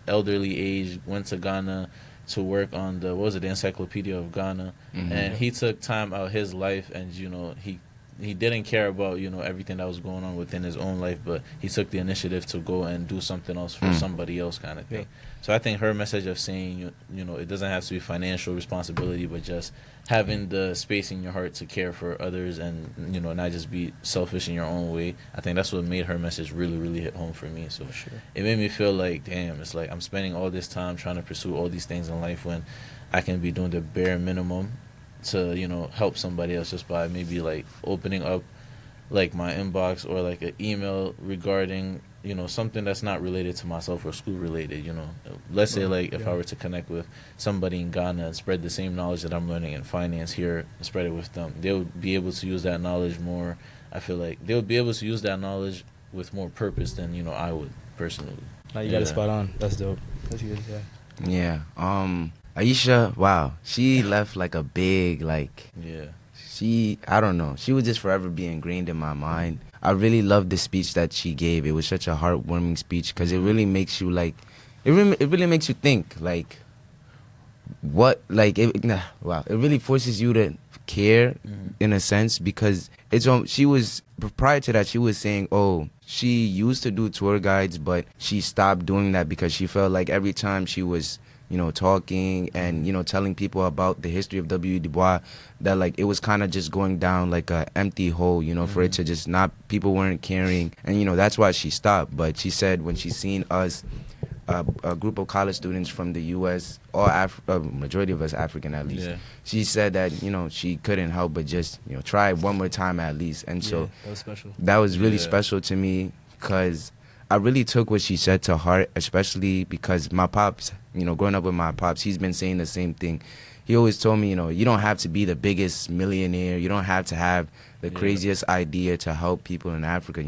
elderly age, went to Ghana to work on the Encyclopedia of Ghana, and he took time out of his life, and he he didn't care about everything that was going on within his own life, but he took the initiative to go and do something else for somebody else, kind of thing. Yeah. So I think her message of saying it doesn't have to be financial responsibility, but just having the space in your heart to care for others and not just be selfish in your own way. I think that's what made her message really, really hit home for me. So Sure. it made me feel like, damn, it's like I'm spending all this time trying to pursue all these things in life when I can be doing the bare minimum to help somebody else just by maybe like opening up like my inbox or like an email regarding something that's not related to myself or school related. Let's say like if I were to connect with somebody in Ghana and spread the same knowledge that I'm learning in finance here and spread it with them, they would be able to use that knowledge more. I feel like they would be able to use that knowledge with more purpose than I would personally. Now you got it spot on. That's dope. That's good. Yeah. Aisha, wow, she left like a big I don't know, she would just forever be ingrained in my mind. I really loved the speech that she gave. It was such a heartwarming speech because it really makes you it really makes you think it really forces you to care in a sense, because she was, prior to that, she was saying, she used to do tour guides, but she stopped doing that because she felt like every time she was talking and, telling people about the history of W. Du Bois, that, it was kind of just going down like a empty hole, for it to just not, people weren't caring. And, that's why she stopped. But she said when she seen us, a group of college students from the U.S., majority of us African at least, she said that, she couldn't help but just, try one more time at least. And so that was special. That was really special to me because I really took what she said to heart, especially because my pops, growing up with my pops, he's been saying the same thing. He always told me, you don't have to be the biggest millionaire. You don't have to have the craziest idea to help people in Africa,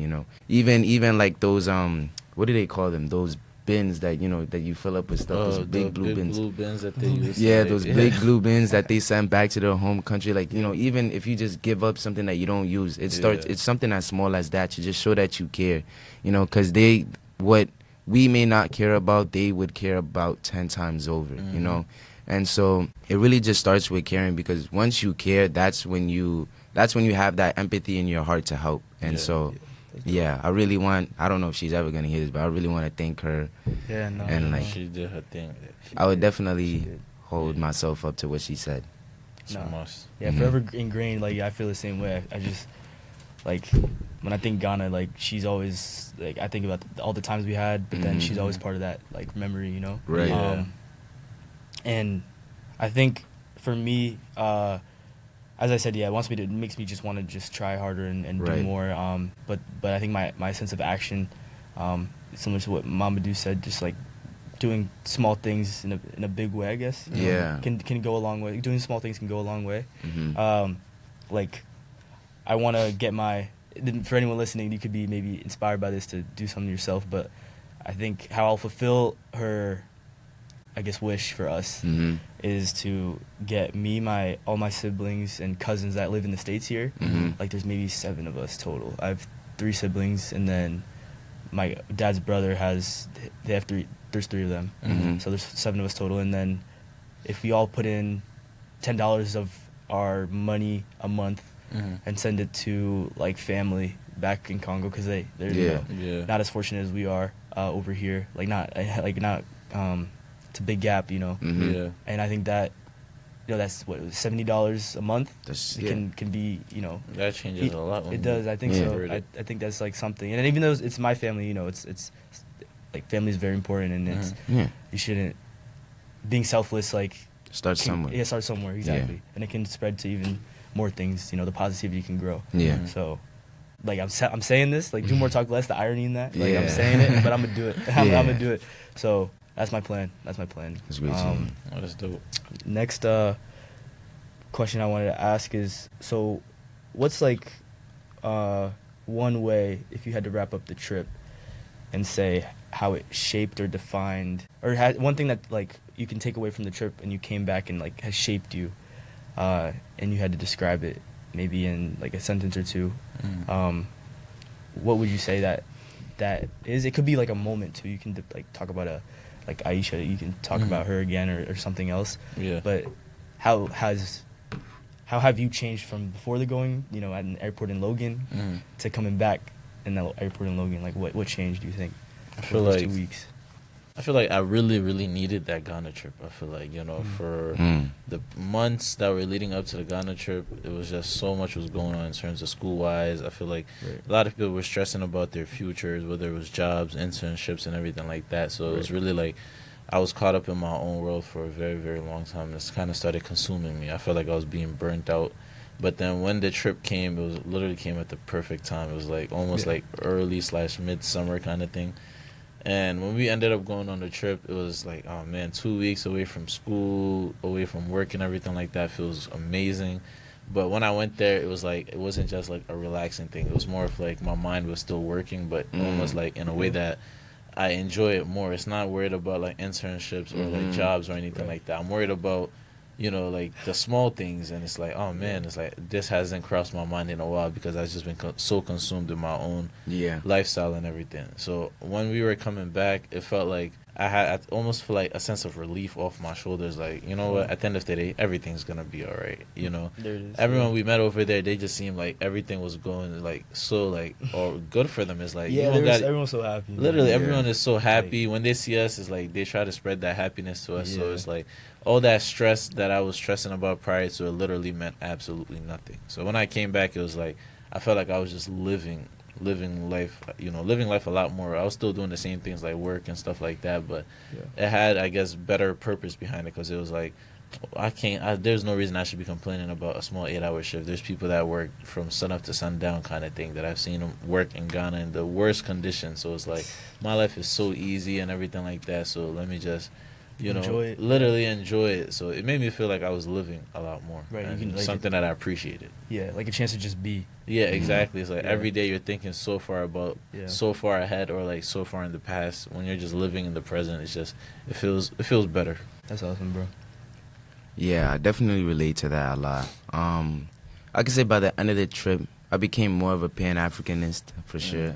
Even like those, what do they call them? Those bins that, that you fill up with stuff, those big blue bins. Blue bins that they use. Yeah, those big blue bins that they send back to their home country. Even if you just give up something that you don't use, it's something as small as that to just show that you care, because what we may not care about, they would care about 10 times over, And so it really just starts with caring, because once you care, that's when you have that empathy in your heart to help. And I really want, I don't know if she's ever going to hear this, but I really want to thank her. Yeah, no. And she did her thing. I would definitely hold myself up to what she said. Yeah, forever ingrained. I feel the same way. I just, when I think Ghana, she's always, I think about all the times we had, but then she's always part of that, memory, Right. And I think for me, as I said, it makes me just want to just try harder and do more. But I think my sense of action, similar to what Mamadou said, just doing small things in a big way, I guess. Can go a long way. Doing small things can go a long way. I want to get for anyone listening, you could be maybe inspired by this to do something yourself. But I think how I'll fulfill her, I guess, wish for us is to get all my siblings and cousins that live in the States here. There's maybe 7 of us total. I have 3 siblings, and then my dad's brother there's 3 of them. So there's 7 of us total. And then if we all put in $10 of our money a month and send it to family back in Congo, because they're not as fortunate as we are over here. It's a big gap, And I think that, that's what, $70 a month. Can be, That changes a lot. It does. I think so. I think that's something. And even though it's my family, it's family is very important, and you shouldn't, being selfless, start somewhere. Yeah, start somewhere, exactly. And it can spread to even more things. The positivity can grow. Yeah. So, I'm saying this, do more, talk less. The irony in that, I'm saying it, but I'm gonna do it. I'm gonna do it. So. That's my plan. That's great. That's dope. Next question I wanted to ask is, so what's one way, if you had to wrap up the trip and say how it shaped or defined, or one thing that you can take away from the trip and you came back and has shaped you, and you had to describe it maybe in a sentence or two, what would you say that is? It could be a moment too. You can talk about Aisha, you can talk about her again or something else. Yeah. But how has how have you changed from before the going, you know, at an airport in Logan to coming back in the airport in Logan? Like, what changed, do you think? I feel those like 2 weeks. I feel like I really, really needed that Ghana trip. I feel like, you know, for the months that were leading up to the Ghana trip, it was just so much was going on in terms of school-wise. I feel like a lot of people were stressing about their futures, whether it was jobs, internships, and everything like that. So it was really like I was caught up in my own world for a very, very long time. This kind of started consuming me. I felt like I was being burnt out. But then when the trip came, it was literally came at the perfect time. It was like almost like early/midsummer kind of thing. And when we ended up going on the trip, it was like, oh man, 2 weeks away from school, away from work and everything like that feels amazing. But when I went there, it was like, it wasn't just like a relaxing thing. It was more of like my mind was still working, but almost like in a way that I enjoy it more. It's not worried about like internships or like jobs or anything like that. I'm worried about, you know, like the small things, and it's like, oh man, it's like this hasn't crossed my mind in a while because I've just been so consumed in my own lifestyle and everything. So when we were coming back, it felt like I almost feel like a sense of relief off my shoulders. Like, you know what, at the end of the day, everything's gonna be all right. You know, everyone we met over there, they just seemed like everything was going like so like or good for them. It's like everyone's so happy. Literally, everyone is so happy when they see us. It's like they try to spread that happiness to us. So it's like all that stress that I was stressing about prior to it literally meant absolutely nothing. So when I came back, it was like I felt like I was just living life, you know, living life a lot more. I was still doing the same things like work and stuff like that, but it had, I guess, better purpose behind it because it was like there's no reason I should be complaining about a small 8-hour shift. There's people that work from sun up to sundown kind of thing that I've seen them work in Ghana in the worst conditions. So it's like my life is so easy and everything like that. So let me just, you know, literally enjoy it. So it made me feel like I was living a lot more. Right. And you can, like, something that I appreciated. Yeah, like a chance to just be. Yeah, exactly. It's like every day you're thinking so far about, so far ahead or like so far in the past. When you're just living in the present, it's just, it feels better. That's awesome, bro. Yeah, I definitely relate to that a lot. I could say by the end of the trip, I became more of a Pan-Africanist for sure.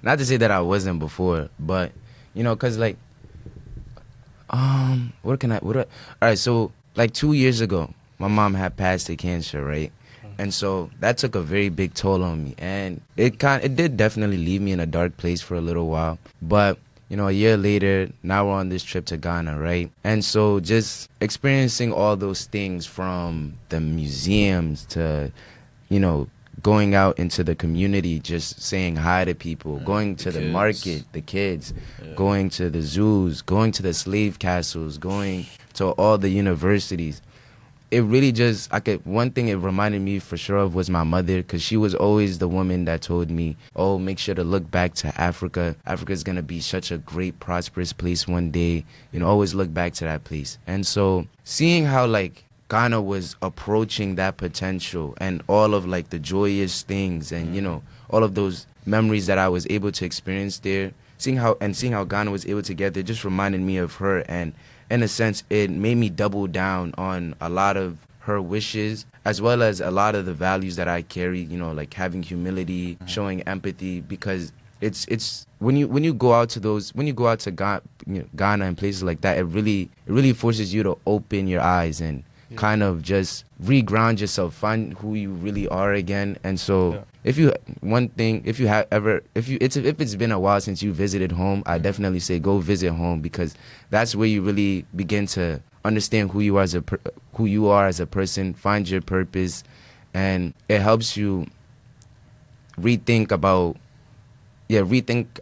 Not to say that I wasn't before, but, you know, because like, all right, so like 2 years ago, my mom had passed of cancer, right? And so that took a very big toll on me, and it did definitely leave me in a dark place for a little while. But you know, a year later, now we're on this trip to Ghana, right? And so just experiencing all those things, from the museums to, you know, going out into the community, just saying hi to people, going to the market, the kids, going to the zoos, going to the slave castles, going to all the universities. It really just, one thing it reminded me for sure of was my mother, because she was always the woman that told me, oh, make sure to look back to Africa. Africa's going to be such a great, prosperous place one day. You know, always look back to that place. And so seeing how, like, Ghana was approaching that potential and all of, like, the joyous things and, you know, all of those memories that I was able to experience there, seeing how Ghana was able to get there just reminded me of her. And in a sense, it made me double down on a lot of her wishes, as well as a lot of the values that I carry, you know, like having humility, showing empathy, because it's when you go out to Ghana and places like that, it really forces you to open your eyes and kind of just re-ground yourself, find who you really are again. And so if it's been a while since you visited home, I definitely say go visit home, because that's where you really begin to understand who you are as a person, find your purpose, and it helps you rethink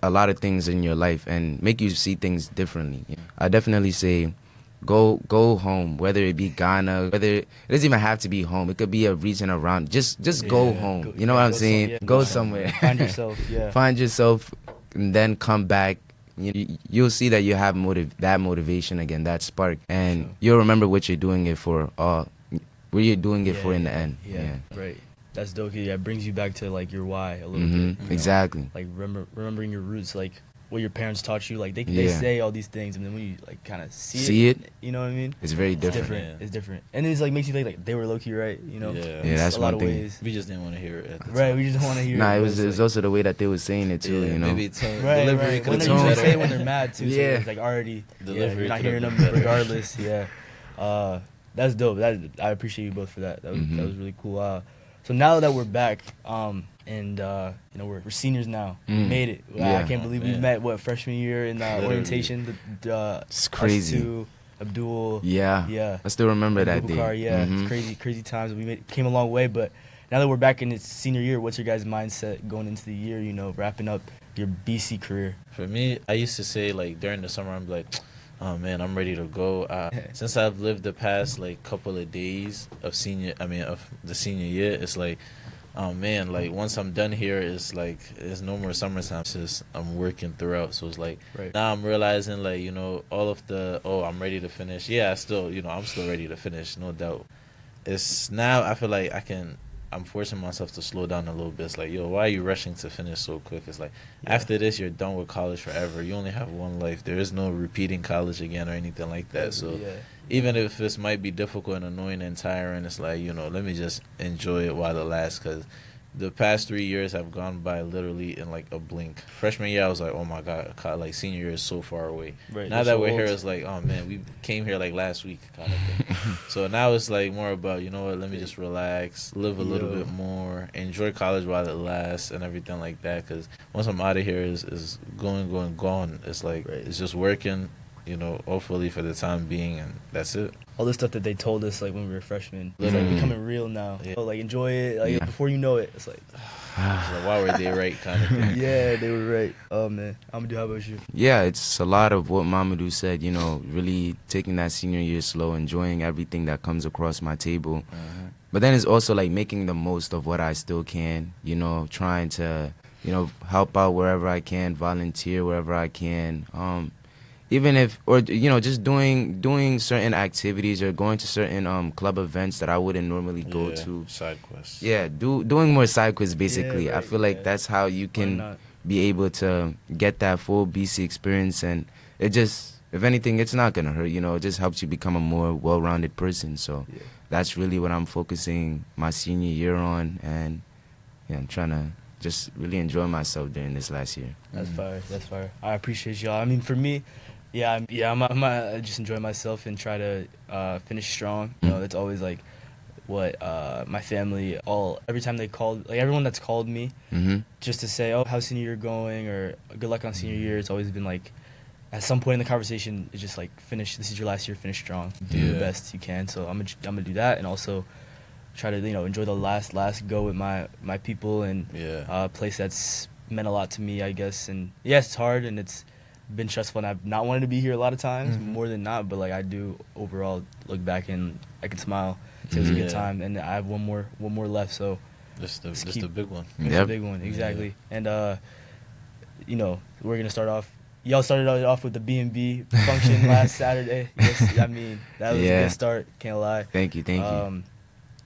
a lot of things in your life and make you see things differently. I definitely say go home, whether it be Ghana, it doesn't even have to be home. It could be a region around. Just go home. You know what I'm saying? Go somewhere. Find yourself. Find yourself, and then come back. You'll see that you have that motivation again, that spark, and you'll remember what you're doing it for. What you're doing it for in the end. Yeah. Right. That's dope. Yeah, it brings you back to like your why a little bit. Exactly. Like remembering your roots, like what your parents taught you. Like they say all these things, and then when you like kind of see it, you know what I mean? It's very different. It's different, and it's like makes you think like they were low key right, you know? Yeah, that's a lot one of thing. ways. We just didn't want to hear it. At the right, time. we just don't want to hear. Nah, it was also the way that they were saying it too. You know, maybe delivery. When they usually say it when they're mad too. Yeah, so it's like already delivery. You're not hearing them regardless. That's dope. I appreciate you both for that. That was really cool. So now that we're back, and we're seniors now. We made it. I can't believe we met freshman year in orientation. It's crazy. Us two, Abdul. Yeah. I still remember that day. It's crazy times. Came a long way, but now that we're back in its senior year, what's your guys' mindset going into the year? Wrapping up your BC career. For me, I used to say like during the summer, I'm like, oh man, I'm ready to go. Since I've lived the past like couple of days of the senior year, it's like, oh man, like once I'm done here, it's like there's no more summertime. It's just I'm working throughout, so it's like now I'm realizing like all of I'm ready to finish. Yeah, I'm still ready to finish, no doubt. It's now I feel like I'm forcing myself to slow down a little bit. It's like, why are you rushing to finish so quick? It's like, after this, you're done with college forever. You only have one life. There is no repeating college again or anything like that. So even if this might be difficult and annoying and tiring, it's like, let me just enjoy it while it lasts, because the past 3 years have gone by literally in like a blink. Freshman year, I was like, oh my God, like senior year is so far away. Right. Now that we're here, it's like, oh man, we came here like last week kind of thing. So now it's like more about, let me just relax, live a little bit more, enjoy college while it lasts and everything like that. Because once I'm out of here, is gone. It's like, it's just working, hopefully for the time being, and that's it. All the stuff that they told us like when we were freshmen, it's like becoming real now. Like enjoy it. Like before you know it, it's like, why were they right kind of thing. Yeah, they were right. Oh man, Amadou, how about you? Yeah, it's a lot of what Mamadou said. Really taking that senior year slow, enjoying everything that comes across my table. But then it's also like making the most of what I still can. Trying to help out wherever I can, volunteer wherever I can. Even if, or just doing certain activities or going to certain club events that I wouldn't normally go to. Side quests. Yeah, doing more side quests basically. I feel like that's how you can be able to get that full BC experience, and it just, if anything, it's not gonna hurt. It just helps you become a more well-rounded person. So that's really what I'm focusing my senior year on, and I'm trying to just really enjoy myself during this last year. That's fire. That's fire. I appreciate y'all. I mean, for me. I'm just enjoy myself and try to finish strong. That's always like what my family every time they called, like everyone that's called me just to say, oh, how's senior year going, or good luck on senior year. It's always been like at some point in the conversation, it's just like finish. This is your last year. Finish strong. Do the best you can. So I'm gonna do that, and also try to enjoy the last go with my people, and place that's meant a lot to me, I guess. And it's hard and it's been stressful, and I've not wanted to be here a lot of times, more than not, but like I do overall look back and I can smile, say it was a good time, and I have one more left, so just the big one. It's the big one, exactly. And we're gonna start off. Y'all started off with the B&B function last Saturday. Yes, I mean that was a good start, can't lie. Thank you.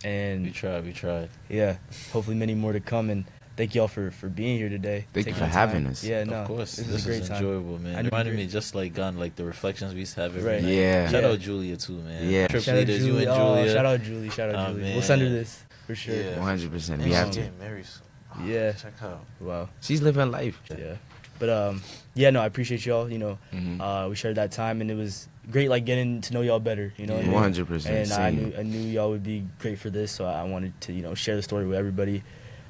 And we tried. Yeah, hopefully many more to come, and thank y'all for being here today. Thank you for having us. Yeah, no, of course. This is a great enjoyable, man. It reminded me just like the reflections we used to have every night. Yeah. Shout out Julia too, man. Yeah. Trip Shout out leaders, Julia. you and Julia. Shout out Julie. Man. We'll send her this for sure. Yeah. 100%. We have to. Getting married soon. Yeah. Check out. Wow. She's living life. Yeah. But I appreciate y'all. We shared that time, and it was great, like getting to know y'all better. 100%. And same. I knew y'all would be great for this, so I wanted to share the story with everybody,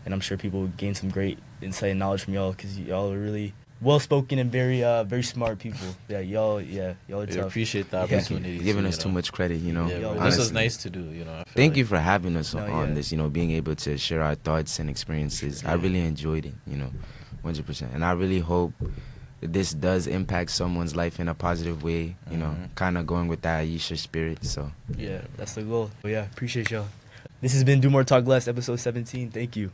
and I'm sure people would gain some great insight and knowledge from y'all, because y'all are really well spoken and very smart people. Yeah, y'all are We tough. appreciate the opportunity. Giving us too much credit, Yeah, Yo, this is nice to do. Thank you for having us on this. Being able to share our thoughts and experiences. I really enjoyed it. 100%. And I really hope this does impact someone's life in a positive way. Kind of going with that Aisha spirit. So yeah, that's the goal. But appreciate y'all. This has been Do More Talk Less, episode 17. Thank you.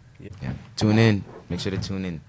Tune in. Make sure to tune in.